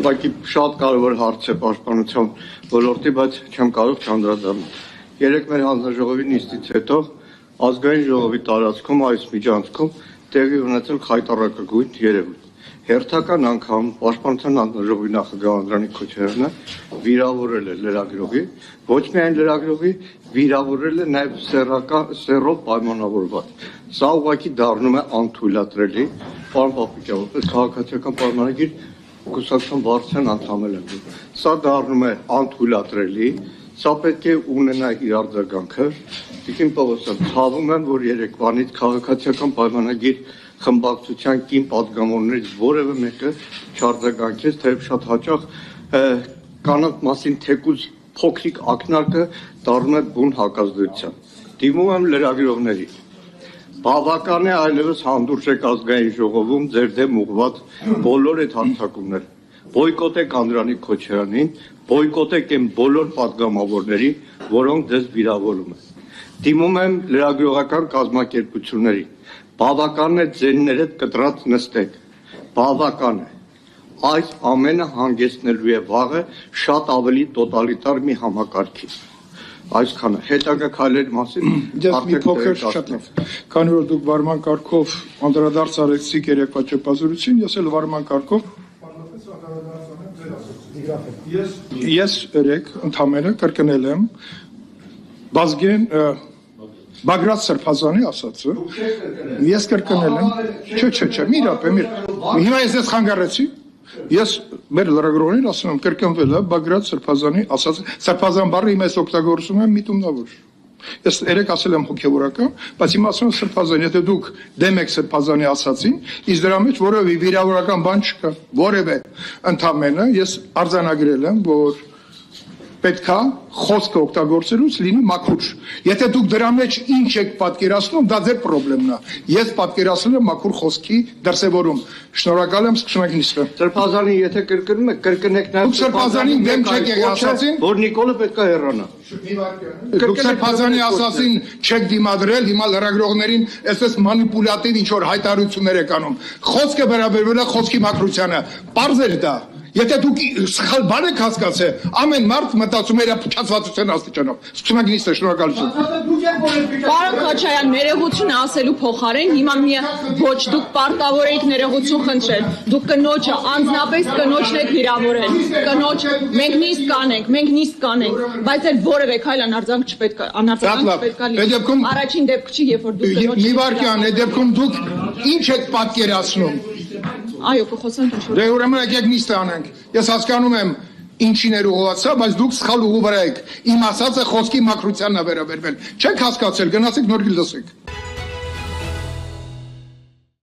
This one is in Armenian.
ուղղակի շատ կարևոր հարց է պաշտպանության ոլորտի, բայց չեմ կարող չանդրադառնալ։ Երեք մեր հանձնաժողովի նիստից հետո ազգային ժողովի տարածքում այս միջանցքում տեղի ունեցել խայտառակագույն երևույթ։ Հերթական անգամ պաշտպանության հանձնաժողովի նախագահ Անդրանիկ Քոչարյանը վիրավորել է լրագրողի, ոչ միայն լրագրողի, վիրավորել է նաև սեռով պայմանավորված։ Սա ուղղակի դառնում է անթույլատրելի, պարոն Պապիկյան, որպես քաղաքացիական պայմանագիր կուսակցության վարչության անդամ եմ։ Սա դառնում է անթույլատրելի, սա պետք է ունենա իր արձագանքը։ Տիկին Պողոսյան, ցավում եմ, որ երեկվանից քաղաքացիական պայմանագիր խմբակցության կին պատգամավորներից որևէ մեկը չարձագանքեց, թեև շատ հաճախ կանանց մասին թեկուզ փոքրիկ ակնարկը դառնում է բուն հակազդեցության։ Դիմում եմ լրագրողների։ Բավական է այլևս հանդուրժեք ազգային ժողովում ձեր դեմ ուղղված բոլոր այդ հարձակումները։ Բոյկոտեք Անդրանիկ Քոչարյանին, բոյկոտեք այն բոլոր պատգամավորներին, որոնք ձեզ վիրավորում են։ Դիմում եմ լրագրողական կազմակերպություններին։ Բավական է ձեններդ կտրած նստեք, բավական է, այս ամենը հանգեցնելու է վաղը շատ ավելի տոտալիտար մի համակարգի, այսքանը, հետագա քայլերի մասին մի փոքր շատ լավ, քանի որ դուք վարման կարգով անդրադարձ արեցիք երեկվա ճեպազորություն, ես էլ վարման կարգով ես երեք ընդամենը կրկնել եմ Բազգեն Բագրատ Սրբազանի ասածը, ես կրկնել եմ, չէ, մի րոպե, հիմա ես ես խանգարեցի, ես մեր լրագրողներին ասում եմ, կրկնվել է Բագրատ Սրբազանի ասածը, Սրբազան բառը հիմա ես օգտագործում եմ միտումնավոր։ Ես երեք ասել եմ հոգևորական, բայց հիմա ասում եմ Սրբազան, եթե դուք դեմ եք Սրբազանի ասածին, իսկ դրա մեջ որևէ վիրավորական բան չկա, որևէ ընդամենը ես արձանագրել եմ, որ պետքա խոսքը օգտագործելուց լինի մաքուր։ Եթե դուք դրա մեջ ինչ եք պատկերացնում, դա ձեր խնդիրն է։ Ես պատկերացրել եմ մաքուր խոսքի դրսևորում։ Շնորհակալ եմ, սկսում ենք նիստը։ Սրբազանի եթե կրկնում եք, կրկնեք նաև Սրբազանին դեմ չեք եղել ասածին, որ Նիկոլը պետքա հեռանա։ Դուք Սրբազանի ասածին չեք դիմադրել, հիմա լրագրողներին այսպես մանիպուլատիվ ինչ որ հայտարարություններ եք անում։ Խոսքը վերաբերվել է խոսքի մաքրությանը։ Պարզ էր դա։ Եթե դուք սխալ բան եք հասկացել, ամեն մարդ մտածում է իր փչացվածության աստիճանով։ Սկսում ենք նիստը, շնորհակալություն։ Պարոն Քոչարյան, ներողություն ասելու փոխարեն հիմա ոչ դուք պարտավոր եք ներողություն խնդրել։ Դուք կնոջը անձնապես կնոջն եք վիրավորել։ Կնոջ մենք նիստ կանենք, բայց այդ որևէ քայլ անարձանք չպետք է լինի։ Առաջին դեպքը չի, երբ որ դուք կնոջ մի վարքյան, այդ դեպքում դուք ինչ եք պատկերացնում։ Այո, կխոսենք ինչ որ։ Դե ուրեմն եկեք նիստը անենք։ Ես հասկանում եմ ինչին էր ուղղված, բայց դուք սխալ ուղու վրա եք։ Իմ ասածը խոսքի մաքրությանն է վերաբերվել։ Չեք հասկացել, գնացեք նոր լսեք։